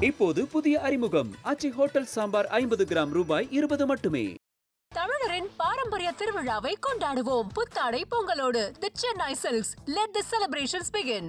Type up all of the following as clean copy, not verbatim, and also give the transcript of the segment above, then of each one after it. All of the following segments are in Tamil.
இப்போது புதிய அறிமுகம் ஆச்சி ஹோட்டல் சாம்பார் 50 கிராம் ரூபாய் 20 மட்டுமே. தமிழரின் பாரம்பரிய திருவிழாவை கொண்டாடுவோம் புத்தாடை பொங்கலோடு. The Chennai Silks. Let the celebrations begin.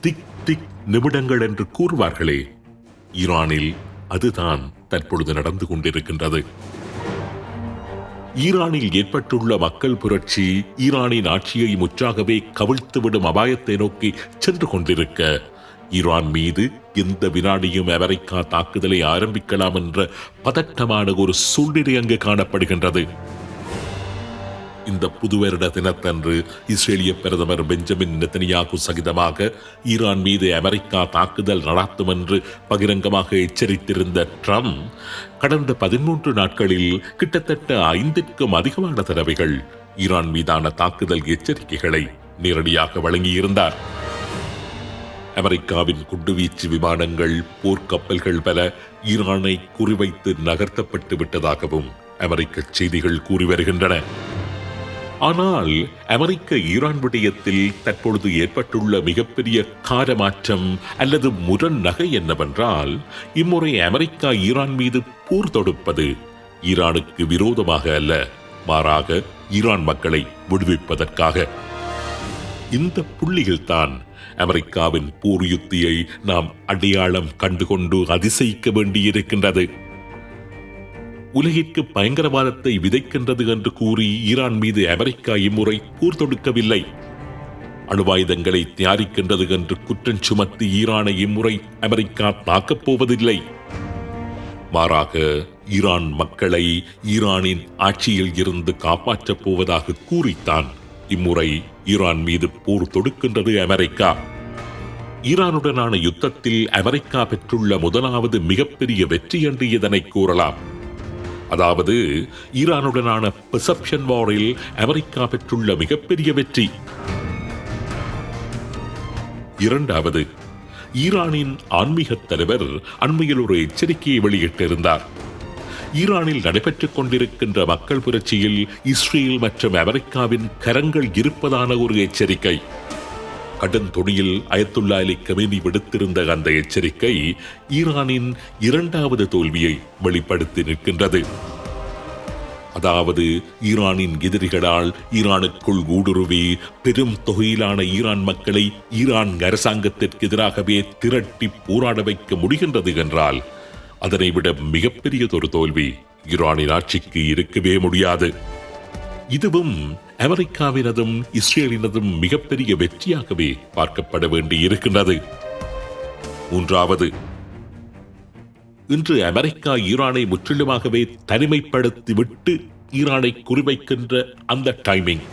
திக் திக் நிமிடங்கள் என்று கூறுவார்களே, ஈரானில் அதுதான் தற்பொழுது நடந்து கொண்டிருக்கின்றது. ஈரானில் ஏற்பட்டுள்ள மக்கள் புரட்சி ஈரானின் ஆட்சியை முற்றாகவே கவிழ்த்துவிடும் அபாயத்தை நோக்கி சென்று கொண்டிருக்க, ஈரான் மீது எந்த வினாடியும் அமெரிக்கா தாக்குதலை ஆரம்பிக்கலாம் என்ற பதட்டமான ஒரு சூழ்நிலை அங்கு காணப்படுகின்றது. இந்த புதுவருட தினத்தன்று இஸ்ரேலிய பிரதமர் பெஞ்சமின் நெத்தனியாகு சகிதமாக ஈரான் மீது அமெரிக்கா தாக்குதல் நடாத்தும் என்று பகிரங்கமாக எச்சரித்திருந்த ட்ரம்ப் கடந்த 13 நாட்களில் கிட்டத்தட்ட 5க்கும் அதிகமான தடவைகள் ஈரான் மீதான தாக்குதல் எச்சரிக்கைகளை நேரடியாக வழங்கியிருந்தார். அமெரிக்காவின் குண்டுவீச்சு விமானங்கள், போர்க்கப்பல்கள் பல ஈரானை குறிவைத்து நகர்த்தப்பட்டு விட்டதாகவும் அமெரிக்க செய்திகள் கூறி வருகின்றன. ஆனால் அமெரிக்க ஈரான் விடயத்தில் தற்பொழுது ஏற்பட்டுள்ள மிகப்பெரிய காரமாற்றம் அல்லது முரண் நகை என்னவென்றால், இம்முறை அமெரிக்கா ஈரான் மீது போர் தொடுப்பது ஈரானுக்கு விரோதமாக அல்ல, மாறாக ஈரான் மக்களை விடுவிப்பதற்காக. இந்த புள்ளியில்தான் அமெரிக்காவின் போர் யுத்தியை நாம் அடையாளம் கண்டுகொண்டு அதிசயிக்க வேண்டியிருக்கின்றது. உலகிற்கு பயங்கரவாதத்தை விதைக்கின்றது என்று கூறி ஈரான் மீது அமெரிக்கா இம்முறை போர் தொடுக்கவில்லை. அணுவாயுதங்களை தயாரிக்கின்றது என்று குற்றம் சுமத்தி ஈரானை இம்முறை அமெரிக்கா தாக்கப் போவதில்லை. மாறாக ஈரான் மக்களை ஈரானின் ஆட்சியில் இருந்து காப்பாற்றப் போவதாக கூறித்தான் இம்முறை ஈரான் மீது போர் தொடுக்கின்றது அமெரிக்கா. ஈரானுடனான யுத்தத்தில் அமெரிக்கா பெற்றுள்ள முதலாவது மிகப்பெரிய வெற்றி என்று இதனை கூறலாம். அதாவது ஈரானுடனான பெர்செப்ஷன் வாரில் அமெரிக்கா பெற்றுள்ள மிகப்பெரிய வெற்றி. இரண்டாவது, ஈரானின் ஆன்மீக தலைவர் அண்மையில் ஒரு எச்சரிக்கையை வெளியிட்டிருந்தார். ஈரானில் நடைபெற்றுக் கொண்டிருக்கின்ற மக்கள் புரட்சியில் இஸ்ரேல் மற்றும் அமெரிக்காவின் கரங்கள் இருப்பதான ஒரு எச்சரிக்கை. கடும் தொனியில் அயத்துல்லா அலி கமேனி விடுத்திருந்த அந்த எச்சரிக்கை ஈரானின் இரண்டாவது தோல்வியை வெளிப்படுத்தி நிற்கின்றது. அதாவது ஈரானின் எதிரிகளால் ஈரானுக்குள் ஊடுருவி பெரும் தொகையிலான ஈரான் மக்களை ஈரான் அரசாங்கத்திற்கு எதிராகவே திரட்டி போராட வைக்க முடிகின்றது என்றால், அதனை விட மிகப்பெரியதொரு தோல்வி ஈரானின் ஆட்சிக்கு இருக்கவே முடியாது. இதுவும் அமெரிக்காவினதும் இஸ்ரேலினதும் மிகப்பெரிய வெற்றியாகவே பார்க்கப்பட வேண்டி இருக்கின்றது. மூன்றாவது, இன்று அமெரிக்கா ஈரானை முற்றிலுமாகவே தனிமைப்படுத்திவிட்டு ஈரானை குறிவைக்கின்ற அந்த டைமிங்.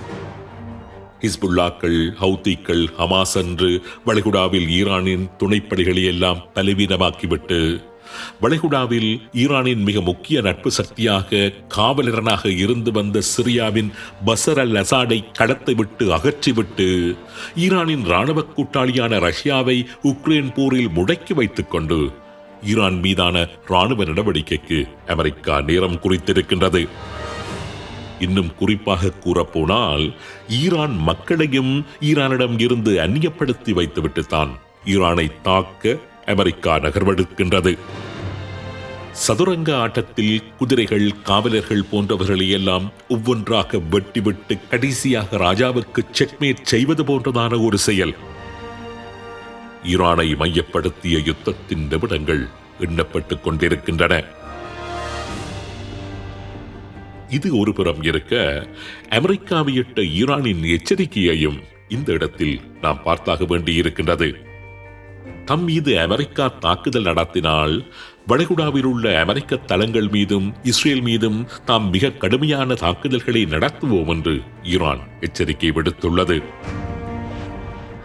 ஹிஸ்புல்லாக்கள், ஹவுதிகள், ஹமாஸ் என்று வளைகுடாவில் ஈரானின் துணைப்படைகளை எல்லாம் பலவீனமாக்கிவிட்டு வளைகுடாவில் ஈரானின் மிக முக்கிய நட்பு சக்தியாக காவலரனாக இருந்து வந்த சிரியாவின் பஷர் அல் அசாடை கடத்திவிட்டு அகற்றிவிட்டு ஈரானின் இராணுவ கூட்டாளியான ரஷ்யாவை உக்ரைன் போரில் முடக்கி வைத்துக் கொண்டு ஈரான் மீதான இராணுவ நடவடிக்கைக்கு அமெரிக்கா நேரம் குறித்திருக்கின்றது. இன்னும் குறிப்பாக கூறப்போனால், ஈரான் மக்களையும் ஈரானிடம் இருந்து அந்நியப்படுத்தி வைத்துவிட்டுத்தான் ஈரானை தாக்க அமெரிக்கா நகர்வெடுக்கின்றது. சதுரங்க ஆட்டத்தில் குதிரைகள், காவலர்கள் போன்றவர்களை எல்லாம் ஒவ்வொன்றாக வெட்டிவிட்டு கடைசியாக ராஜாவுக்கு செக்மேட் செய்வது போன்றதான ஒரு செயல். ஈரானை மையப்படுத்திய யுத்தத்தின் நிமிடங்கள் எண்ணப்பட்டுக் கொண்டிருக்கின்றன. இது ஒரு புறம் இருக்க, அமெரிக்காவையிட்ட ஈரானின் எச்சரிக்கையையும் இந்த இடத்தில் நாம் பார்த்தாக வேண்டியிருக்கின்றது. தம் மீது அமெரிக்கா தாக்குதல் நடத்தினால் வளைகுடாவில் உள்ள அமெரிக்க தளங்கள் மீதும் இஸ்ரேல் மீதும் தாம் மிக கடுமையான தாக்குதல்களை நடத்துவோம் என்று ஈரான் எச்சரிக்கை விடுத்துள்ளது.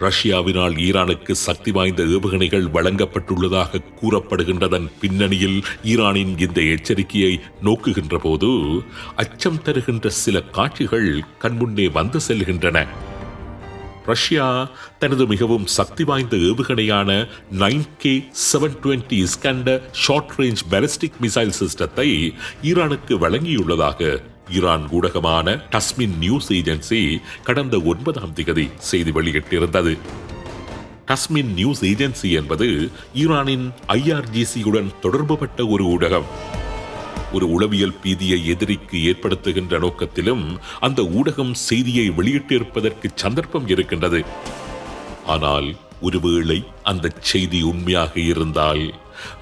ரஷ்யாவினால் ஈரானுக்கு சக்தி வாய்ந்த ஏவுகணைகள் வழங்கப்பட்டுள்ளதாக கூறப்படுகின்றதன் பின்னணியில் ஈரானின் இந்த எச்சரிக்கையை நோக்குகின்ற போது அச்சம் தருகின்ற சில காட்சிகள் கண்முன்னே வந்து செல்கின்றன. ரஷ்யா தனது மிகவும் சக்தி வாய்ந்த ஏவுகணையான 9K720 Iskandar short range ballistic missile சிஸ்டத்தை ஈரானுக்கு வழங்கியுள்ளதாக ஈரான் ஊடகமான டஸ்மின் நியூஸ் ஏஜென்சி கடந்த 9ஆம் தேதி செய்தி வெளியிட்டிருந்தது. டஸ்மின் நியூஸ் ஏஜென்சி என்பது ஈரானின் IRGC-யுடன் தொடர்புபட்ட ஒரு ஊடகம். ஒரு உளவியல் பீதியை எதிரிக்கு ஏற்படுத்துகின்ற நோக்கத்திலும் அந்த ஊடகம் செய்தியை வெளியிட்டிருப்பதற்கு சந்தர்ப்பம் இருக்கின்றது. ஆனால் ஒருவேளை அந்த செய்தி உண்மையாக இருந்தால்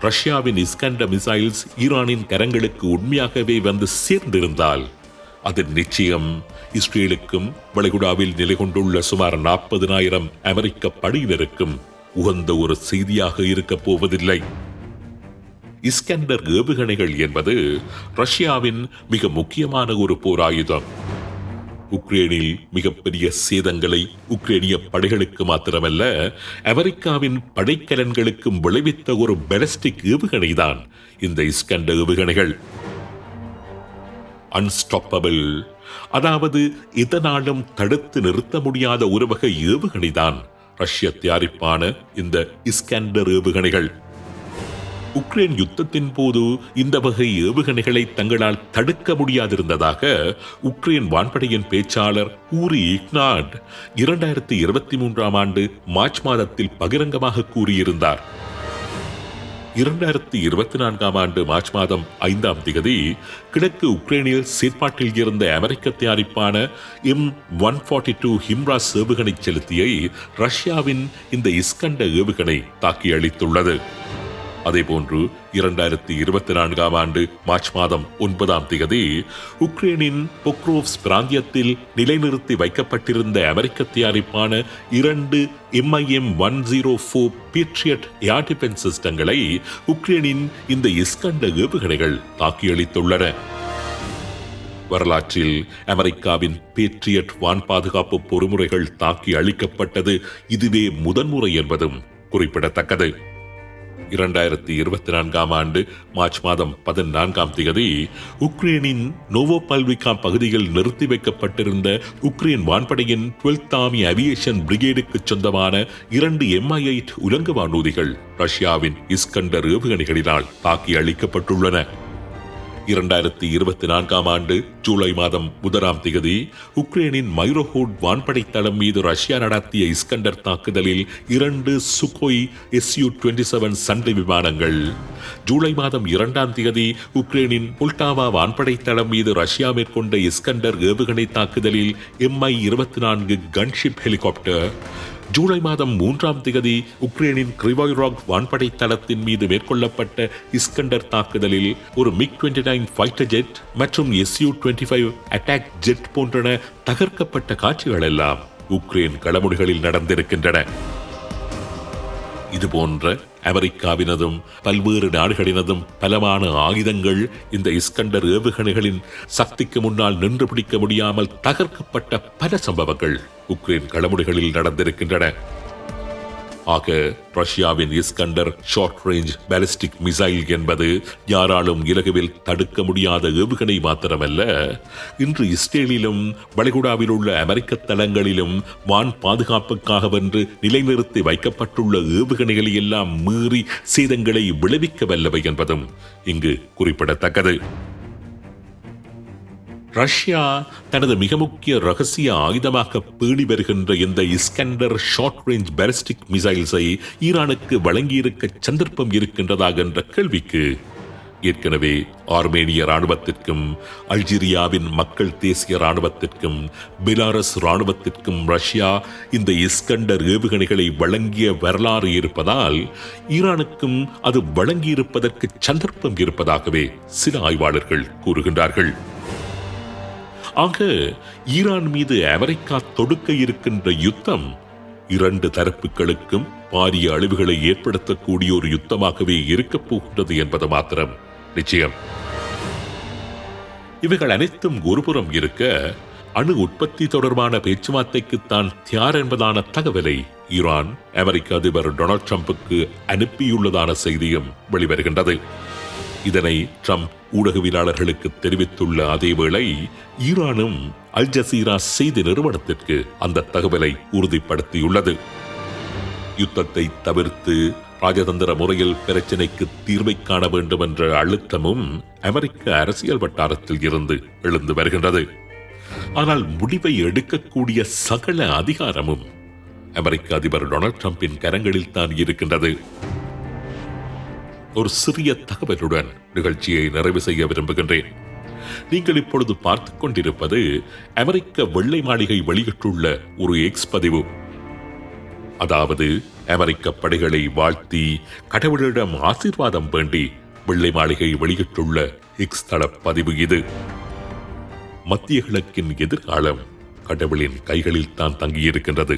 ரஷ்யாவின் இஸ்கண்டர் மிசைல்ஸ் ஈரானின் கரங்களுக்கு உண்மையாகவே வந்து சேர்ந்திருந்தால் அது நிச்சயம் இஸ்ரேலுக்கும் வளைகுடாவில் நிலை கொண்டுள்ள சுமார் 40,000 அமெரிக்க படையினருக்கும் உகந்த ஒரு செய்தியாக இருக்கப் போவதில்லை. இஸ்கண்டர் ஏவுகணைகள் என்பது ரஷ்யாவின் மிக முக்கியமான ஒரு போர் ஆயுதம். உக்ரைனில் மிகப்பெரிய சேதங்களை உக்ரைனிய படைகளுக்கு மாத்திரமல்ல அமெரிக்காவின் படைக்கலன்களுக்கும் விளைவித்த ஒரு பாலிஸ்டிக் ஏவுகணைதான் இந்த இஸ்கண்டர் ஏவுகணைகள். அன்ஸ்டாப்பபிள், அதாவது இதனாலும் தடுத்து நிறுத்த முடியாத ஒரு வகை ஏவுகணைதான் ரஷ்ய தயாரிப்பான இந்த இஸ்கண்டர் ஏவுகணைகள். உக்ரைன் யுத்தத்தின் போது இந்த வகை ஏவுகணைகளை தங்களால் தடுக்க முடியாதிருந்ததாக உக்ரைன் வான்படையின் பேச்சாளர் ஊரி இக்னாட் 2023ஆம் ஆண்டு மார்ச் மாதத்தில் பகிரங்கமாக கூறியிருந்தார். 2024ஆம் ஆண்டு மார்ச் மாதம் 5ஆம் தேதி கிழக்கு உக்ரைனில் செயற்பாட்டில் இருந்த அமெரிக்க தயாரிப்பான M142 ஹிம்ராஸ் ஏவுகணை செலுத்தியை ரஷ்யாவின் இந்த இஸ்கண்டர் ஏவுகணை தாக்கி அளித்துள்ளது. அதேபோன்று 2024ஆம் ஆண்டு மார்ச் மாதம் 9ஆம் தேதி உக்ரைனின் பொக்ரோவ்ஸ் பிராந்தியத்தில் நிலைநிறுத்தி வைக்கப்பட்டிருந்த அமெரிக்க தயாரிப்பான 2 MIM-104 பேட்ரியட் ஏர் டிஃபென்ஸ் சிஸ்டங்களை உக்ரைனின் இந்த இஸ்கண்டர் ஏவுகணைகள் தாக்கியளித்துள்ளன. வரலாற்றில் அமெரிக்காவின் பேட்ரியட் வான் பாதுகாப்பு பொறிமுறைகள் தாக்கி அளிக்கப்பட்டது இதுவே முதன்முறை என்பதும் குறிப்பிடத்தக்கது. 2024ஆம் ஆண்டு மார்ச் மாதம் 14ஆம் தேதி உக்ரைனின் நோவோபால்விகா பகுதியில் நிறுத்தி வைக்கப்பட்டிருந்த உக்ரைன் வான்படையின் 12th ஆர்மி ஏவியேஷன் பிரிகேடுக்கு சொந்தமான 2 Mi-8 உலங்கு வானூர்திகள் ரஷ்யாவின் இஸ்கண்டர் ஏவுகணைகளினால் தாக்கி அளிக்கப்பட்டுள்ளன. 2024ஆம் ஆண்டு ஜூலை மாதம் 1ஆம் தேதி உக்ரைனின் மைரோஹோட் வான்படை தளம் மீது ரஷ்யா நடத்திய இஸ்கண்டர் தாக்குதலில் 2 சுகோய் Su-27 சண்டை விமானங்கள், ஜூலை மாதம் 2ஆம் தேதி உக்ரைனின் புல்டாவா வான்படை தளம் மீது ரஷ்யா மேற்கொண்ட இஸ்கண்டர் ஏவுகணை தாக்குதலில் Mi-24 கன்ஷிப் ஹெலிகாப்டர், ஜூலை மாதம் 3ஆம் தேதி உக்ரைனின் கிரிவாய்ராக் வான்படை தளத்தின் மீது மேற்கொள்ளப்பட்ட இஸ்கண்டர் தாக்குதலில் ஒரு MiG-29 ஃபைட்டர் ஜெட் மற்றும் Su-25 அட்டாக் ஜெட் போன்றன தகர்க்கப்பட்ட காட்சிகள் எல்லாம் உக்ரைன் களமுனைகளில் நடந்திருக்கின்றன. இதுபோன்ற அமெரிக்காவினதும் பல்வேறு நாடுகளினதும் பலமான ஆயுதங்கள் இந்த இஸ்கண்டர் ஏவுகணைகளின் சக்திக்கு முன்னால் நின்று பிடிக்க முடியாமல் தகர்க்கப்பட்ட பல சம்பவங்கள் உக்ரைன் களமுனைகளில் நடந்திருக்கின்றன. ஆக ரஷ்யாவின் Iskandar short range ballistic missile என்பது யாராலும் இலகுவில் தடுக்க முடியாத ஏவுகணை மாத்திரமல்ல, இன்று இஸ்ரேலிலும் வளைகுடாவில் உள்ள அமெரிக்க தளங்களிலும் வான் பாதுகாப்புக்காகவென்று நிலைநிறுத்தி வைக்கப்பட்டுள்ள ஏவுகணைகளை எல்லாம் மீறி சேதங்களை விளைவிக்க வல்லவை என்பதும் இங்கு குறிப்பிடத்தக்கது. ரஷ்யா தனது மிக முக்கிய ரகசிய ஆயுதமாக பேணி வருகின்ற இந்த இஸ்கண்டர் ஷார்ட் ரேஞ்ச் பாலிஸ்டிக் மிசைல்ஸை ஈரானுக்கு வழங்கியிருக்க சந்தர்ப்பம் இருக்கின்றதா என்ற கேள்விக்கு ஏற்கனவே ஆர்மேனிய ராணுவத்திற்கும் அல்ஜீரியாவின் மக்கள் தேசிய ராணுவத்திற்கும் பெலாரஸ் ராணுவத்திற்கும் ரஷ்யா இந்த இஸ்கண்டர் ஏவுகணைகளை வழங்கிய வரலாறு இருப்பதால் ஈரானுக்கும் அது வழங்கியிருப்பதற்கு சந்தர்ப்பம் இருப்பதாகவே சில ஆய்வாளர்கள் கூறுகின்றார்கள். ஆக ஈரான் மீது அமெரிக்கா தொடுக்க இருக்கின்ற யுத்தம் இரண்டு தரப்புகளுக்கும் பாரிய அழிவுகளை ஏற்படுத்தக்கூடிய ஒரு யுத்தமாகவே இருக்கப் போகின்றது என்பது மாத்திரம் நிச்சயம். இவைகள் அனைத்தும் ஒருபுறம் இருக்க, அணு உற்பத்தி தொடர்பான பேச்சுவார்த்தைக்கு தான் தயார் என்பதான தகவலை ஈரான் அமெரிக்க அதிபர் டொனால்ட் ட்ரம்புக்கு அனுப்பியுள்ளதான செய்தியும் வெளிவருகின்றது. இதனை ட்ரம்ப் ஊடகவியலாளர்களுக்கு தெரிவித்துள்ள அதேவேளை ஈரானும் அல் ஜசீரா செய்தி நிறுவனத்திற்கு அந்த தகவலை உறுதிப்படுத்தியுள்ளது. யுத்தத்தை தவிர்த்து ராஜதந்திர முறையில் பிரச்சினைக்கு தீர்வை காண வேண்டும் என்ற அழுத்தமும் அமெரிக்க அரசியல் வட்டாரத்தில் இருந்து எழுந்து வருகின்றது. ஆனால் முடிவை எடுக்கக்கூடிய சகல அதிகாரமும் அமெரிக்க அதிபர் டொனால்ட் ட்ரம்பின் கரங்களில் தான் இருக்கின்றது. ஒரு சிறிய தகவலுடன் நிகழ்ச்சியை நிறைவு செய்ய விரும்புகின்றேன். நீங்கள் இப்பொழுது பார்த்துக் கொண்டிருப்பது அமெரிக்க வெள்ளை மாளிகை வெளியிட்டுள்ள ஒரு எக்ஸ் பதிவு. அதாவது அமெரிக்க படைகளை வாழ்த்தி கடவுளிடம் ஆசீர்வாதம் வேண்டி வெள்ளை மாளிகை வெளியிட்டுள்ள எக்ஸ் தள பதிவு இது. மத்திய கிழக்கின் எதிர்காலம் கடவுளின் கைகளில் தான் தங்கியிருக்கின்றது.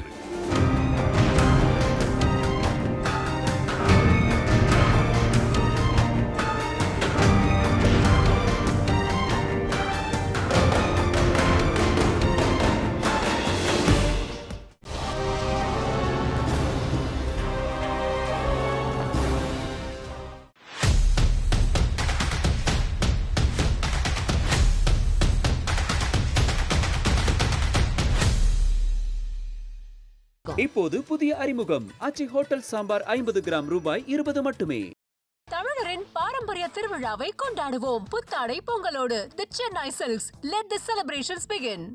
இப்போது புதிய அறிமுகம் ஆச்சி ஹோட்டல் சாம்பார் 50 கிராம் ரூபாய் 20 மட்டுமே. தமிழரின் பாரம்பரிய திருவிழாவை கொண்டாடுவோம் புத்தாடை பொங்கலோடு. The Chennai Silks. Let the celebrations begin.